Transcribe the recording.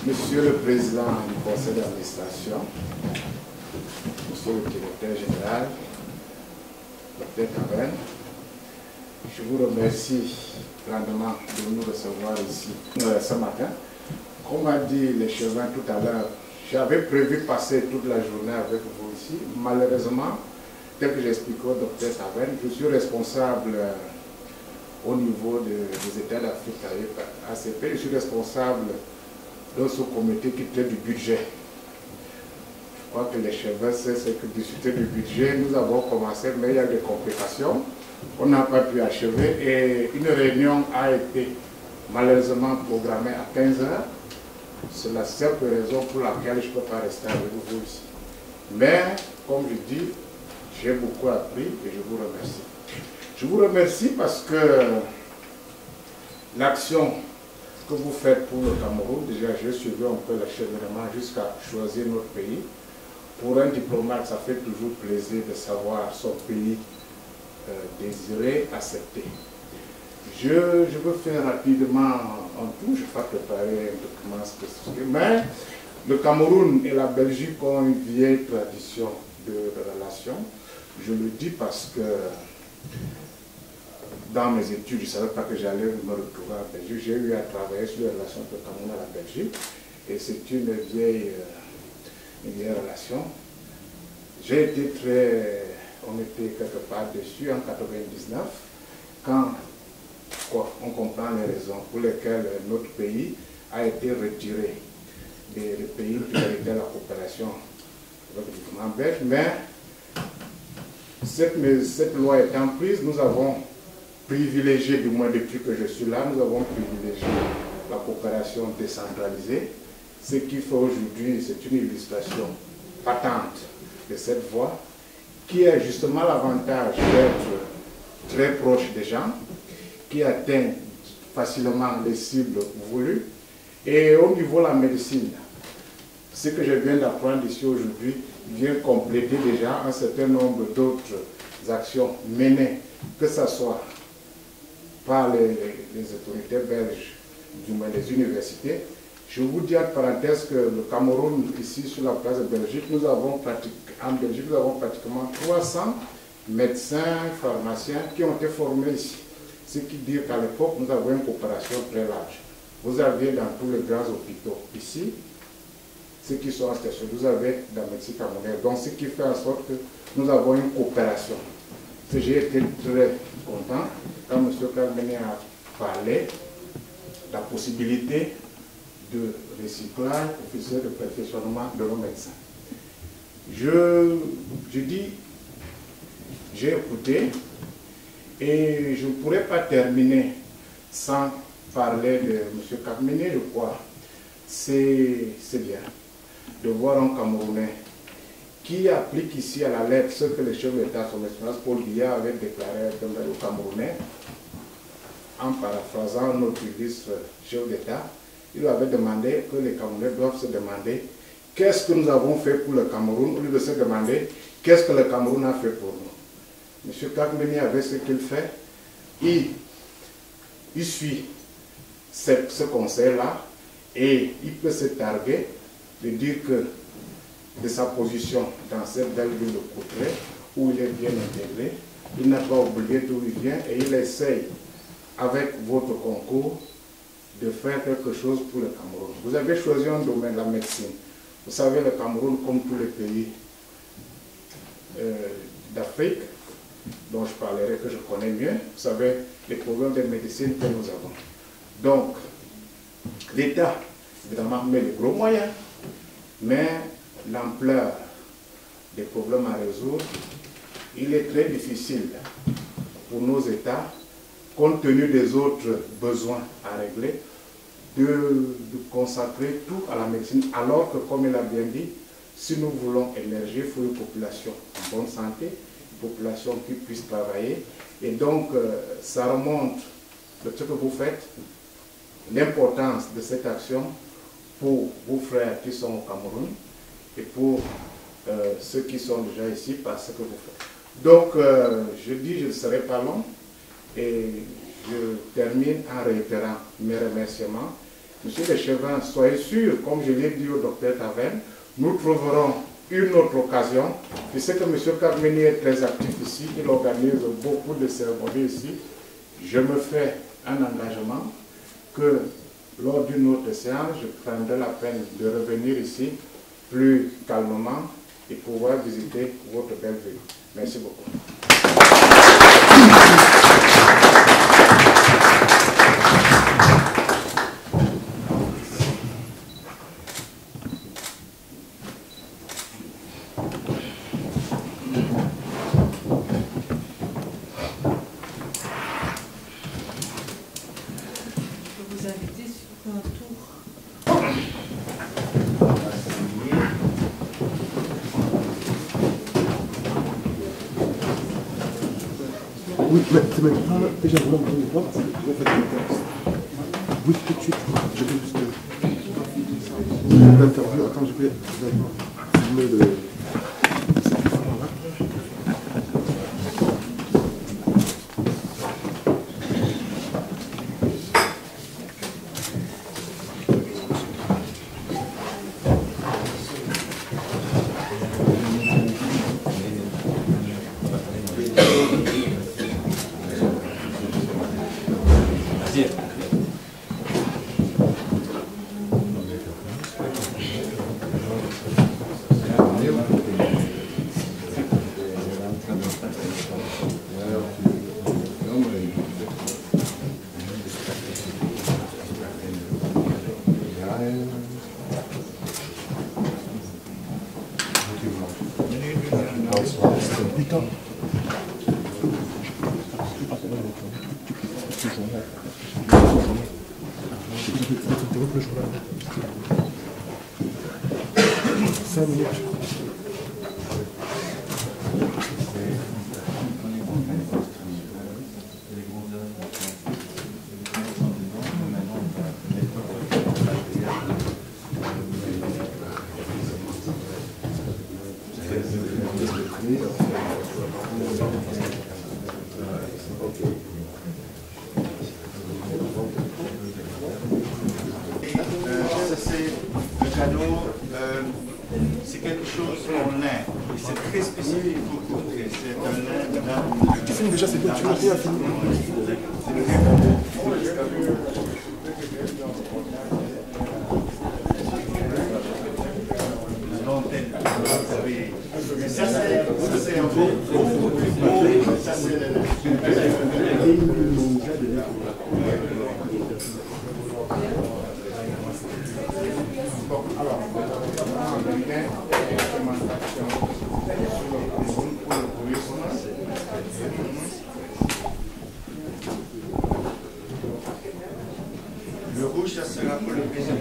Monsieur le Président du Conseil d'administration, Monsieur le Directeur général, Dr Taven, je vous remercie grandement de nous recevoir ici ce matin. Comme a dit l'échevin tout à l'heure, j'avais prévu passer toute la journée avec vous ici. Malheureusement, tel que j'expliquais au Dr Taven, je suis responsable au niveau des États d'Afrique ACP, je suis responsable d'un sous-comité qui traite du budget. Je crois que l'échevin sait ce que discuter du budget. Nous avons commencé, mais il y a des complications. On n'a pas pu achever et une réunion a été malheureusement programmée à 15 h. C'est la seule raison pour laquelle je ne peux pas rester avec vous ici. Mais, comme je dis, j'ai beaucoup appris et je vous remercie. Je vous remercie parce que l'action que vous faites pour le Cameroun, déjà j'ai suivi un peu l'achèvement jusqu'à choisir notre pays. Pour un diplomate, ça fait toujours plaisir de savoir son pays désiré, accepté. Je veux faire rapidement un tout, je ne vais pas préparer un document spécifique, mais le Cameroun et la Belgique ont une vieille tradition de relations. Je le dis parce que dans mes études, je ne savais pas que j'allais me retrouver en Belgique. J'ai eu à travailler sur les relations entre le Cameroun et la Belgique. Et c'est une vieille relation. J'ai été on était quelque part dessus en 1999, quand on comprend les raisons pour lesquelles notre pays a été retiré des pays qui étaient la coopération avec le gouvernement belge. Mais cette loi étant prise, nous avons privilégié, du moins depuis que je suis là, nous avons privilégié la coopération décentralisée. Ce qui fait aujourd'hui, c'est une illustration patente de cette voie, qui a justement l'avantage d'être très proche des gens, qui atteint facilement les cibles voulues. Et au niveau de la médecine, ce que je viens d'apprendre ici aujourd'hui vient compléter déjà un certain nombre d'autres actions menées, que ce soit par les autorités belges, du moins les universités. Je vous dis en parenthèse que le Cameroun, ici sur la place de Belgique, en Belgique, nous avons pratiquement 300 médecins, pharmaciens qui ont été formés ici. Ce qui dit qu'à l'époque, nous avons une coopération très large. Vous aviez dans tous les grands hôpitaux ici, ceux qui sont en station, vous avez dans la médecine camerounaise. Donc, ce qui fait en sorte que nous avons une coopération. J'ai été très content quand M. Kalmeni a parlé de la possibilité de recyclage officiel de perfectionnement de nos médecins. Je dis, j'ai écouté et je ne pourrais pas terminer sans parler de M. Kalmeni, je crois. C'est bien de voir un Camerounais qui applique ici à la lettre ce que le chef d'État, son Excellence Paul Biya, avait déclaré au Camerounais, en paraphrasant notre ministre chef d'État. Il avait demandé que les Camerounais doivent se demander qu'est-ce que nous avons fait pour le Cameroun, au lieu de se demander qu'est-ce que le Cameroun a fait pour nous. M. Kalmeni avait ce qu'il fait, il suit ce conseil-là et il peut se targuer de dire que de sa position dans cette belle ville de Courtrai, où il est bien intégré, il n'a pas oublié d'où il vient et il essaye, avec votre concours, de faire quelque chose pour le Cameroun. Vous avez choisi un domaine, la médecine. Vous savez, le Cameroun, comme tous les pays d'Afrique, dont je parlerai, que je connais mieux, vous savez, les problèmes de médecine que nous avons. Donc, l'État, évidemment, met de gros moyens, mais l'ampleur des problèmes à résoudre, il est très difficile pour nos États, compte tenu des autres besoins à régler, de consacrer tout à la médecine, alors que, comme il a bien dit, si nous voulons émerger, il faut une population en bonne santé, une population qui puisse travailler. Et donc, ça remonte de ce que vous faites, l'importance de cette action pour vos frères qui sont au Cameroun et pour ceux qui sont déjà ici par ce que vous faites. Donc, je dis, je ne serai pas long et je termine en réitérant mes remerciements Monsieur Leschevin, soyez sûr, comme je l'ai dit au docteur Taverne, nous trouverons une autre occasion. Je sais que M. Carmeni est très actif ici, il organise beaucoup de cérémonies ici. Je me fais un engagement que lors d'une autre séance, je prendrai la peine de revenir ici plus calmement et pouvoir visiter votre belle ville. Merci beaucoup. Oui, mais c'est maintenant, déjà, vous l'envoyez voir, vous faites une test. Oui, tout de suite, je vais juste... L'interview, attends, je vais filmer le... C'est quelque chose en lin, et c'est très spécifique pour Courtrai. C'est un lin d'arbre. Tu filmes déjà, c'est bien, tu m'as bien filmé. L'antenne, mais ça c'est un beau, ça c'est Alors, on a une implémentation sur le Cameroun pour le tourisme. le rouge, ça sera pour le président.